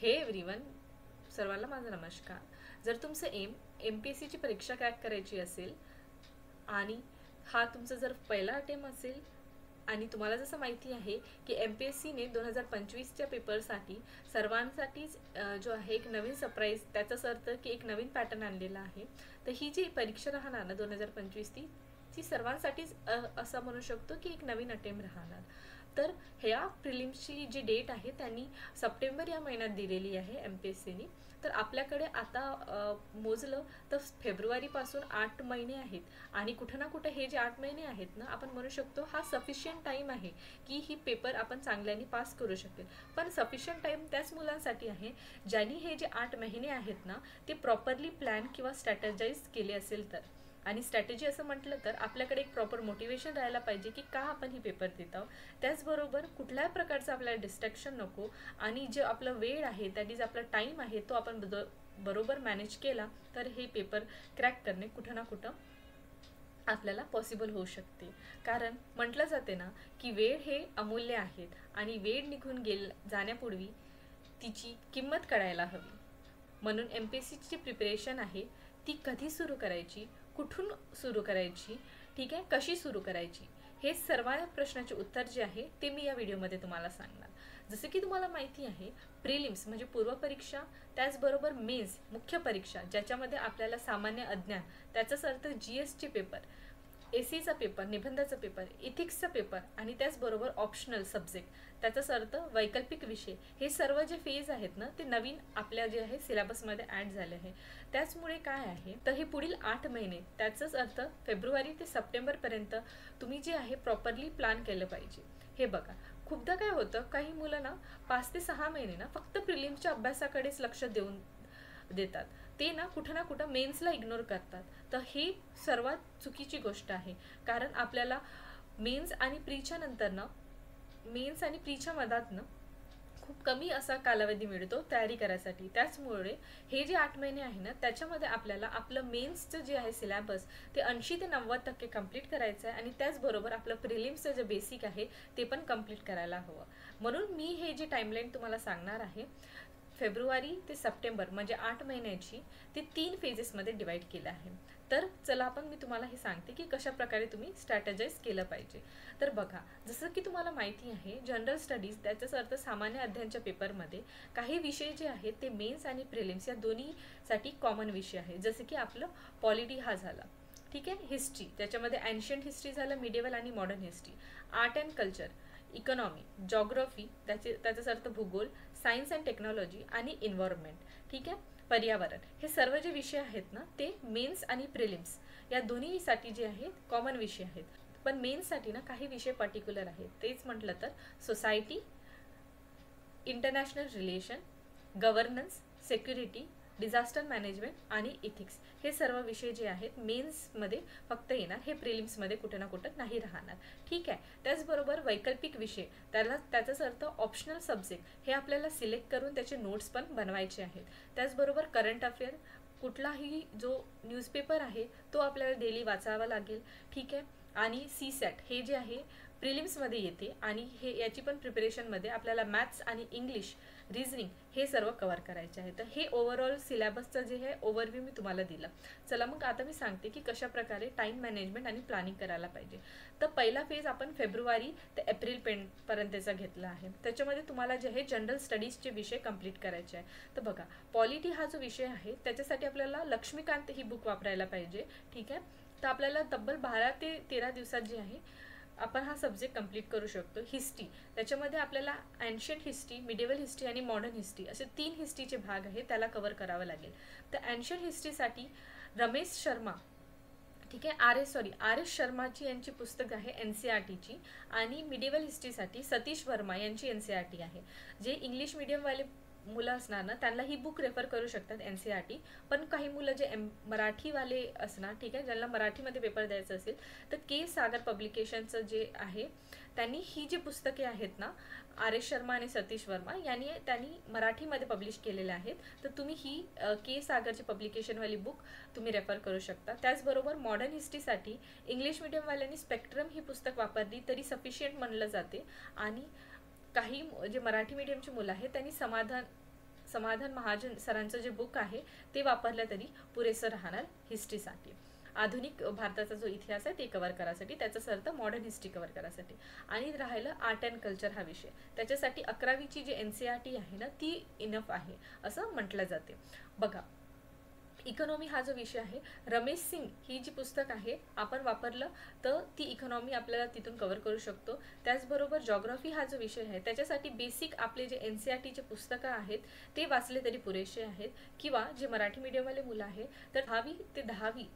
हे एव्हरीवन, सर्वांना माझा नमस्कार. जर तुमचं MPSC ची परीक्षा क्रॅक करायची असेल आणि हा तुमचा जर पहिला अटेम्प्ट असेल आणि तुम्हाला जसं माहिती आहे की MPSCने 2025च्या पेपरसाठी सर्वांसाठीच जो आहे एक नवीन सरप्राईज, त्याचाच अर्थ की एक नवीन पॅटर्न आणलेला आहे. तर ही जी परीक्षा राहणार ना 2025 ती सर्वांसाठीच असं म्हणू शकतो की एक नवीन अटेम्प्ट राहणार. तर ह्या प्रिलिम्सची जी डेट आहे त्यांनी सप्टेंबर या महिन्यात दिलेली आहे MPSCने. तर आपल्याकडे आता मोजलं तर फेब्रुवारीपासून 8 महिने आहेत आणि कुठं ना कुठं हे जे 8 महिने आहेत ना, आपण म्हणू शकतो हा सफिशियंट टाईम आहे की ही पेपर आपण चांगल्याने पास करू शकेल. पण सफिशियंट टाईम त्याच मुलांसाठी आहे ज्यांनी हे जे 8 महिने आहेत ना ते प्रॉपरली प्लॅन किंवा स्ट्रॅटेजाइज केले असेल तर. आणि स्ट्रॅटेजी असं म्हटलं तर आपल्याकडे एक प्रॉपर मोटिवेशन राहायला पाहिजे की का आपण ही पेपर देत आहोत. त्याचबरोबर कुठल्याही प्रकारचं आपल्याला डिस्ट्रॅक्शन नको आणि जे आपला वेळ आहे, दॅट इज आपला टाईम आहे, तो आपण बरोबर मॅनेज केला तर हे पेपर क्रॅक करणे कुठं ना कुठं आपल्याला पॉसिबल होऊ शकते. कारण म्हटलं जाते ना की वेळ हे अमूल्य आहेत आणि वेळ निघून जाण्यापूर्वी तिची किंमत कळायला हवी. म्हणून MPSCची प्रिपरेशन आहे ती कधी सुरू करायची, कुठून सुरू करायची, ठीक आहे, कशी सुरू करायची, हे सर्व प्रश्नाचे उत्तर जे आहे ते मी या व्हिडिओमध्ये तुम्हाला सांगणार. जसे की तुम्हाला माहिती आहे प्रिलिम्स म्हणजे पूर्वपरीक्षा, त्याचबरोबर मेन्स मुख्य परीक्षा ज्याच्यामध्ये आपल्याला सामान्य अज्ञान, त्याचाच अर्थ GSचे पेपर, ACचा पेपर, निबंधाचा पेपर, इथिक्सचा पेपर आणि त्याचबरोबर ऑप्शनल सब्जेक्ट, त्याचाच अर्थ वैकल्पिक विषय, हे सर्व जे फेज आहेत ना ते नवीन आपल्या जे आहे सिलेबसमध्ये ॲड झाले आहे. त्याचमुळे काय आहे तर हे पुढील 8 महिने, त्याचाच अर्थ फेब्रुवारी ते सप्टेंबरपर्यंत तुम्ही जे आहे प्रॉपरली प्लॅन केलं पाहिजे. हे बघा, खूपदा काय होतं काही मुलं ना 5 ते 6 महिने ना फक्त प्रिलिम्सच्या अभ्यासाकडेच लक्ष देतात, ते ना कुठं मेन्सला इग्नोर करतात. तर ही सर्वात चुकीची गोष्ट आहे. कारण आपल्याला मेन्स आणि प्रीच्या नंतर ना, मेन्स आणि प्रीच्या मधात ना खूप कमी असा कालावधी मिळतो तयारी करायसाठी. त्याचमुळे हे जे 8 महिने आहे ना त्याच्यामध्ये आपल्याला आपलं मेन्सचं जे आहे सिलेबस ते 80 ते 90% कंप्लीट करायचं आहे आणि त्याचबरोबर आपलं प्रिलिम्सचं जे बेसिक आहे ते पण कंप्लीट करायला हवं. म्हणून मी हे जे टाईमलाईन तुम्हाला सांगणार आहे फेब्रुवारी ते सप्टेंबर म्हणजे 8 महिन्याची, ते 3 फेजेसमध्ये डिवाईड केलं आहे. तर चला मी तुम्हाला हे सांगते की कशा प्रकारे तुम्ही स्ट्रॅटेजाइज केलं पाहिजे. तर बघा, जसं की तुम्हाला माहिती आहे जनरल स्टडीज, त्याचाच अर्थ सामान्य अध्ययनच्या पेपरमध्ये काही विषय जे आहेत ते मेन्स आणि प्रिलिम्स या दोन्हीसाठी कॉमन विषय आहे. जसं की आपलं पॉलिटी हा झाला, ठीक आहे, हिस्ट्री त्याच्यामध्ये एन्शियंट हिस्ट्री झालं, मिडिवल आणि modern history, art and culture, economy, geography त्याचाच अर्थ भूगोल, सायन्स अँड टेक्नॉलॉजी आणि एन्व्हायरमेंट, ठीक आहे, पर्यावरण, हे सर्व जे विषय आहेत ना ते मेन्स आणि प्रिलिम्स या दोन्हीसाठी जे आहेत कॉमन विषय आहेत. पण मेन्ससाठी ना काही विषय पर्टिक्युलर आहेत. तेच म्हटलं तर society, international relation, governance, security, disaster management आणि इथिक्स, हे सर्व विषय जे आहेत मेन्समध्ये फक्त येणार, हे प्रिलिम्समध्ये कुठे ना कुठं नाही राहणार, ठीक आहे. त्याचबरोबर वैकल्पिक विषय, त्याचाच अर्थ ऑप्शनल सब्जेक्ट, हे आपल्याला सिलेक्ट करून त्याचे नोट्स पण बनवायचे आहेत. त्याचबरोबर करंट अफेअर, कुठलाही जो न्यूजपेपर आहे तो आपल्याला डेली वाचावा लागेल, ठीक आहे. आणि CSAT हे जे आहे प्रिलिम्समध्ये येते आणि हे याची पण प्रिपरेशनमध्ये आपल्याला मॅथ्स आणि इंग्लिश, रिझनिंग हे सर्व कव्हर करायचे आहे. तर हे ओव्हरऑल सिलेबसचं जे आहे ओव्हरव्ह्यू मी तुम्हाला दिलं. चला मग आता मी सांगते की कशा प्रकारे टाईम मॅनेजमेंट आणि प्लॅनिंग करायला पाहिजे. तर पहिला फेज आपण फेब्रुवारी ते एप्रिल पर्यंतचा घेतला आहे. त्याच्यामध्ये तुम्हाला जे आहे जनरल स्टडीजचे विषय कंप्लीट करायचे आहे. तर बघा, पॉलिटी हा जो विषय आहे त्याच्यासाठी आपल्याला लक्ष्मीकांत ही बुक वापरायला पाहिजे, ठीक आहे. तर आपल्याला तब्बल 12 ते 13 दिवसात जे आहे आपण हा सब्जेक्ट कंप्लीट करू शकतो. हिस्ट्री, त्याच्यामध्ये आपल्याला एन्शियंट हिस्ट्री, मिडिवल हिस्ट्री आणि मॉडर्न हिस्ट्री असे 3 हिस्ट्रीचे भाग आहे, त्याला कव्हर करावं लागेल. तर एन्शियंट हिस्ट्रीसाठी रमेश शर्मा, ठीक आहे, आर एस शर्माची यांची पुस्तक आहे NCERTची. आणि मिडिवल हिस्ट्रीसाठी सतीश वर्मा यांची NCERT आहे. जे इंग्लिश मिडियमवाले मुलं असणार ना त्यांना ही बुक रेफर करू शकतात NCERT. पण काही मुलं जे मराठीवाले असणार, ठीक आहे, ज्यांना मराठीमध्ये पेपर द्यायचं असेल तर के सागर पब्लिकेशनचं जे आहे त्यांनी ही जी पुस्तके आहेत ना RS शर्मा आणि सतीश वर्मा त्यांनी मराठीमध्ये पब्लिश केलेले आहेत. तर तुम्ही ही के सागरची पब्लिकेशनवाली बुक तुम्ही रेफर करू शकता. त्याचबरोबर मॉडर्न हिस्ट्रीसाठी इंग्लिश मिडियमवाल्यांनी स्पेक्ट्रम ही पुस्तक वापरली तरी सफिशियंट म्हणलं जाते. आणि काही जे मराठी मीडियमची मुलं आहेत त्यांनी समाधान महाजन सरांचं जे बुक आहे ते वापरलं तरी पुरेसं राहणार हिस्ट्रीसाठी. आधुनिक भारताचा जो इतिहास आहे ते कव्हर करायसाठी, त्याचाच अर्थ मॉडर्न हिस्ट्री कव्हर करायसाठी. आणि राहिलं आर्ट अँड कल्चर हा विषय, त्याच्यासाठी 11वीची जी NCERT आहे ना ती इनफ आहे असं म्हटलं जाते. बघा, इकॉनॉमी हा जो विषय आहे, रमेश सिंग ही जी पुस्तक आहे आपण वापरलं तर ती इकॉनॉमी आपल्याला तिथून कव्हर करू शकतो. त्याचबरोबर जॉग्राफी हा जो विषय आहे त्याच्यासाठी बेसिक आपले जे NCERTचे पुस्तकं आहेत ते वाचले तरी पुरेसे आहेत. किंवा जे मराठी मीडियमवाले मुलं आहे तर 10वी ते 10वी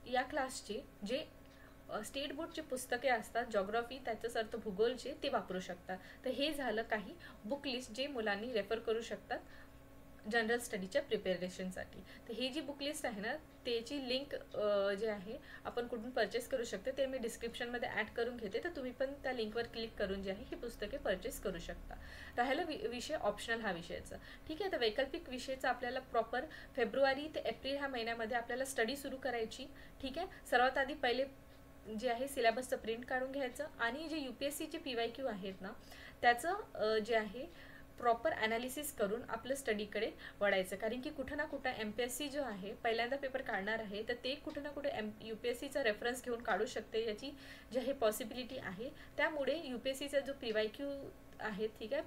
या क्लासचे जे स्टेट बोर्डचे पुस्तके असतात जॉग्राफी, त्याचाच अर्थ भूगोलचे, ते वापरू शकतात. तर हे झालं काही बुक लिस्ट जे मुलांनी रेफर करू शकतात जनरल स्टडीच्या प्रिपेरेशनसाठी. तर ही जी बुक लिस्ट आहे ना त्याची लिंक जे आहे आपण कुठून परचेस करू शकतो ते मी डिस्क्रिप्शनमध्ये ॲड करून घेते, तर तुम्ही पण त्या लिंकवर क्लिक करून जे आहे ही पुस्तके परचेस करू शकता. राहिलं विषय ऑप्शनल हा विषयाचा. ठीक आहे, तर वैकल्पिक विषयाचा आपल्याला प्रॉपर फेब्रुवारी ते एप्रिल ह्या महिन्यामध्ये आपल्याला स्टडी सुरू करायची. ठीक आहे, सर्वात आधी पहिले जे आहे सिलेबसचं प्रिंट काढून घ्यायचं आणि जे UPSCचे PYQ आहेत ना त्याचं जे आहे प्रॉपर ॲनालिसिस करून आपलं स्टडीकडे वळायचं. कारण की कुठं ना कुठं MPSC जो आहे पहिल्यांदा पेपर काढणार आहे तर ते कुठं ना कुठे UPSCचा रेफरन्स घेऊन काढू शकते, याची जी आहे पॉसिबिलिटी आहे. त्यामुळे UPSCचा जो PYQ आहे, ठीक आहे,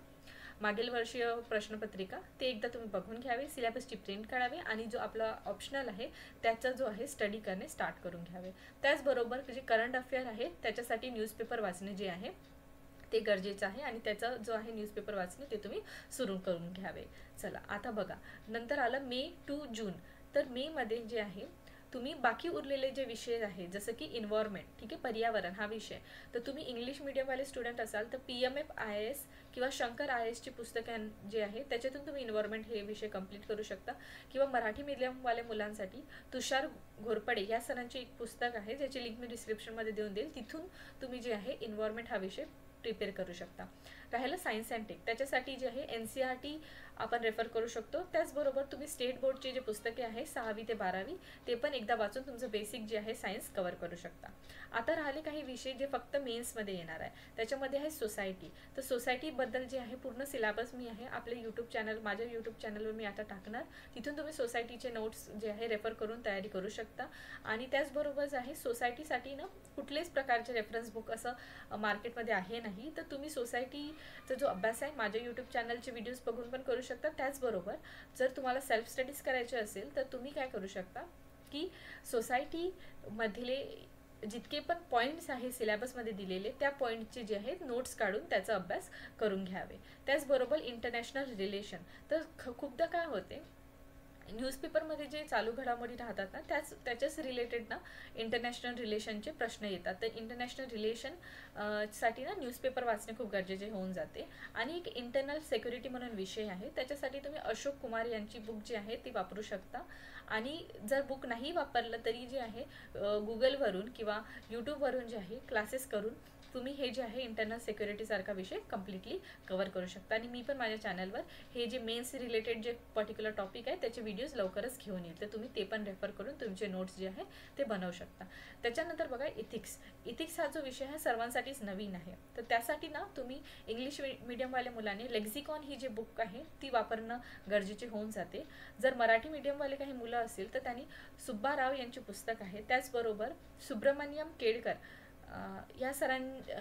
मागील वर्षीय प्रश्नपत्रिका, ते एकदा तुम्ही बघून घ्यावे, सिलेबसची प्रिंट काढावे आणि जो आपला ऑप्शनल आहे त्याचा जो आहे स्टडी करणे स्टार्ट करून घ्यावे. त्याचबरोबर जे करंट अफेअर आहे त्याच्यासाठी न्यूजपेपर वाचणे जे आहे ते गरजेचं आहे आणि त्याचा जो आहे न्यूजपेपर वाचणे ते तुम्ही सुरू करून घ्यावे. चला आता बघा, नंतर आलं मे टू जून. तर मे मध्ये जे आहे तुम्ही बाकी उरलेले जे विषय आहेत जसं की इन्व्हायरमेंट, ठीक आहे, पर्यावरण हा विषय, तर तुम्ही इंग्लिश मीडियमवाले स्टुडंट असाल तर PMF IAS किंवा शंकर IASची पुस्तकं जे आहे त्याच्यातून तुम्ही इन्व्हायरमेंट हे विषय कंप्लीट करू शकता. किंवा मराठी मीडियमवाल्या मुलांसाठी तुषार घोरपडे या सरांची एक पुस्तक आहे ज्याची लिंक मी डिस्क्रिप्शनमध्ये देऊन देईल, तिथून तुम्ही जे आहे इन्व्हायरमेंट हा विषय प्रिपेअर करू शकता. राहिलं सायन्स अँड टेक, त्याच्यासाठी जे आहे NCERT आपण रेफर करू शकतो. त्याचबरोबर तुम्ही स्टेट बोर्डचे जे पुस्तके आहे 6वी ते 12वी ते पण एकदा वाचून तुमचं बेसिक जे आहे सायन्स कव्हर करू शकता. आता राहिले काही विषय जे फक्त मेन्समध्ये येणार आहे, त्याच्यामध्ये आहे सोसायटी. तर सोसायटीबद्दल जे आहे पूर्ण सिलेबस मी आहे आपल्या माझ्या यूट्यूब चॅनलवर मी आता टाकणार, तिथून तुम्ही सोसायटीचे नोट्स जे आहे रेफर करून तयारी करू शकता. आणि त्याचबरोबर जे आहे सोसायटीसाठी ना कुठलेच प्रकारचे रेफरन्स बुक असं मार्केटमध्ये आहे नाही, तर तुम्ही सोसायटीचा जो अभ्यास आहे माझ्या यूट्यूब चॅनलचे व्हिडिओज बघून पण करू शकता. त्याचबरोबर जर तुम्हाला सेल्फ स्टडीज करायचे असेल तर तुम्ही काय करू शकता की सोसायटीमधले जितके पण पॉईंट्स आहे सिलेबसमध्ये दिलेले त्या पॉईंटचे जे आहेत नोट्स काढून त्याचा अभ्यास करून घ्यावे. त्याचबरोबर इंटरनॅशनल रिलेशन, तर खूपदा काय होते न्यूजपेपरमध्ये जे चालू घडामोडी राहतात ना त्याच्याच रिलेटेड ना इंटरनॅशनल रिलेशनचे प्रश्न येतात. तर इंटरनॅशनल रिलेशन साठी ना न्यूजपेपर वाचणे खूप गरजेचे होऊन जाते. आणि एक इंटरनल सिक्युरिटी म्हणून विषय आहे, त्याच्यासाठी तुम्ही अशोक कुमार यांची बुक जी आहे ती वापरू शकता. आणि जर बुक नाही वापरलं तरी जे आहे गुगलवरून किंवा यूट्यूबवरून जे आहे क्लासेस करून तुम्ही हे जे आहे इंटरनल सिक्युरिटीसारखा विषय कम्प्लिटली कव्हर करू शकता. आणि मी पण माझ्या चॅनलवर हे जे मेन्स रिलेटेड जे पर्टिक्युलर टॉपिक आहे त्याचे व्हिडिओज लवकरच घेऊन येईल, तर तुम्ही ते पण रेफर करून तुमचे नोट्स जे आहे ते बनवू शकता. त्याच्यानंतर बघा इथिक्स हा जो विषय आहे सर्वांसाठीच नवीन आहे, तर त्यासाठी ना तुम्ही इंग्लिश मीडियमवाल्या मुलांनी लेक्झिकॉन ही जी बुक आहे ती वापरणं गरजेचे होऊन जाते. जर मराठी मीडियमवाले काही मुलं असतील तर त्यांनी सुब्बाराव यांची पुस्तक आहे. त्याचबरोबर सुब्रमण्यम केळकर या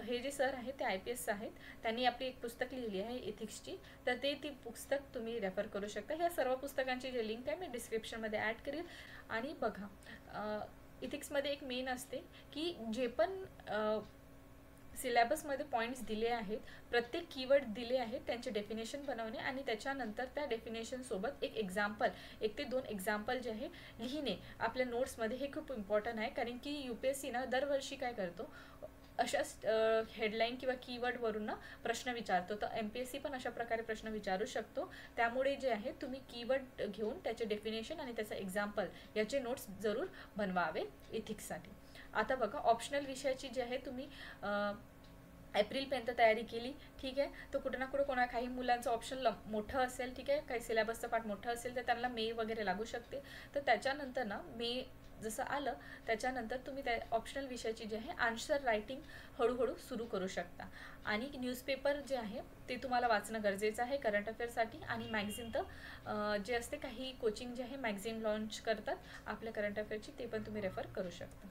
हे जे सर आहेत ते IPS आहेत, त्यांनी आपली एक पुस्तक लिहिली आहे इथिक्सची, तर ती पुस्तक तुम्ही रेफर करू शकता. ह्या सर्व पुस्तकांची जे लिंक आहे मी डिस्क्रिप्शनमध्ये ॲड करेल. आणि बघा इथिक्समध्ये एक मेन असते की जे पण सिलेबसमध्ये पॉईंट्स दिले आहेत, प्रत्येक कीवर्ड दिले आहेत त्यांचे डेफिनेशन बनवणे आणि त्याच्यानंतर त्या डेफिनेशनसोबत एक एक्झाम्पल, 1 ते 2 एक्झाम्पल जे आहे लिहिणे आपल्या नोट्समध्ये, हे खूप इम्पॉर्टंट आहे. कारण की UPSC ना दरवर्षी काय करतो अशाच हेडलाईन किंवा कीवर्डवरून ना प्रश्न विचारतो, तर MPSC पण अशा प्रकारे प्रश्न विचारू शकतो. त्यामुळे जे आहे तुम्ही कीवर्ड घेऊन त्याचे डेफिनेशन आणि त्याचं एक्झाम्पल याचे नोट्स जरूर बनवावे इथिक्ससाठी. आता बघा ऑप्शनल विषयाची जे आहे तुम्ही एप्रिलपर्यंत तयारी केली, ठीक आहे, तर कुठं ना कुठं काही मुलांचं ऑप्शन मोठं असेल, ठीक आहे, काही सिलेबसचं पाठ मोठं असेल तर त्यांना मे वगैरे लागू शकते. तर त्याच्यानंतर ना मे जसं आलं त्याच्यानंतर तुम्ही त्या ऑप्शनल विषयाची जी आहे आन्सर रायटिंग हळूहळू सुरू करू शकता. आणि न्यूजपेपर जे आहे ते तुम्हाला वाचणं गरजेचं आहे करंट अफेअर्ससाठी. आणि मॅगझिन तर जे असते, काही कोचिंग जे आहे मॅगझिन लॉन्च करतात आपल्या करंट अफेअरची, ते पण तुम्ही रेफर करू शकता.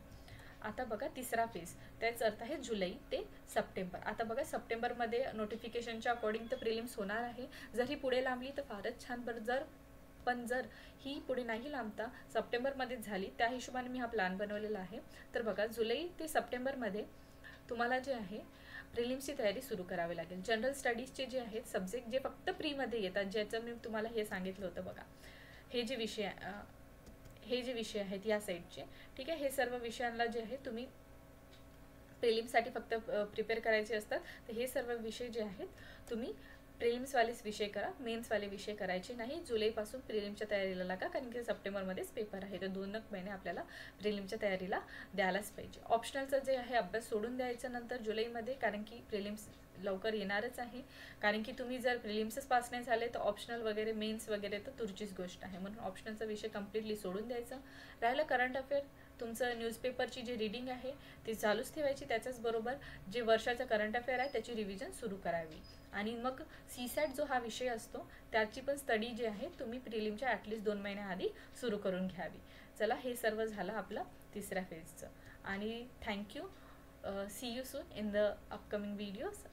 आता बघा तिसरा फेज, त्याच अर्थ आहे जुलै ते सप्टेंबर. आता बघा सप्टेंबरमध्ये नोटिफिकेशनच्या अकॉर्डिंग तर प्रिलिम्स होणार आहे. जर ही पुढे लांबली तर फारच छान. पण जर ही पुढे नाही लांबता सप्टेंबरमध्येच झाली, त्या हिशोबाने मी हा प्लॅन बनवलेला आहे. तर बघा जुलै ते सप्टेंबरमध्ये तुम्हाला जे आहे प्रिलिम्सची तयारी सुरू करावी लागेल. जनरल स्टडीजचे जे आहेत सब्जेक्ट जे फक्त प्रीमध्ये येतात, ज्याचं मी तुम्हाला हे सांगितलं होतं बघा, हे जे विषय आहेत या साईडचे, ठीक आहे, हे सर्व विषयांना जे आहे तुम्ही प्रिलिम्ससाठी फक्त प्रिपेअर करायचे असतात. तर हे सर्व विषय जे आहेत तुम्ही प्रिलिम्सवालेच विषय करा, मेन्सवाले विषय करायचे नाही. जुलैपासून प्रिलिम्सच्या तयारीला लागा, कारण की सप्टेंबरमध्येच पेपर आहे, तर 2 महिने आपल्याला प्रिलिम्सच्या तयारीला द्यायलाच पाहिजे. ऑप्शनलचं जे आहे अभ्यास सोडून द्यायचं नंतर जुलैमध्ये, कारण की प्रिलिम्स लवकर येणारच आहे. कारण की तुम्ही जर प्रिलिम्सच पास नाही झाले तर ऑप्शनल वगैरे मेन्स वगैरे तर तुरचीच गोष्ट आहे. म्हणून ऑप्शनलचा विषय कम्प्लिटली सोडून द्यायचा. राहिलं करंट अफेअर, तुमचं न्यूजपेपरची जी रीडिंग आहे ती चालूच ठेवायची. त्याच्याच बरोबर जे वर्षाचं करंट अफेअर आहे त्याची रिव्हिजन सुरू करावी. आणि मग सीसॅट जो हा विषय असतो त्याची पण स्टडी जी आहे तुम्ही प्रिलिमच्या ॲटलिस्ट 2 महिन्याआधी सुरू करून घ्यावी. चला, हे सर्व झालं आपलं तिसऱ्या फेजचं. आणि thank you. See you soon in the upcoming videos.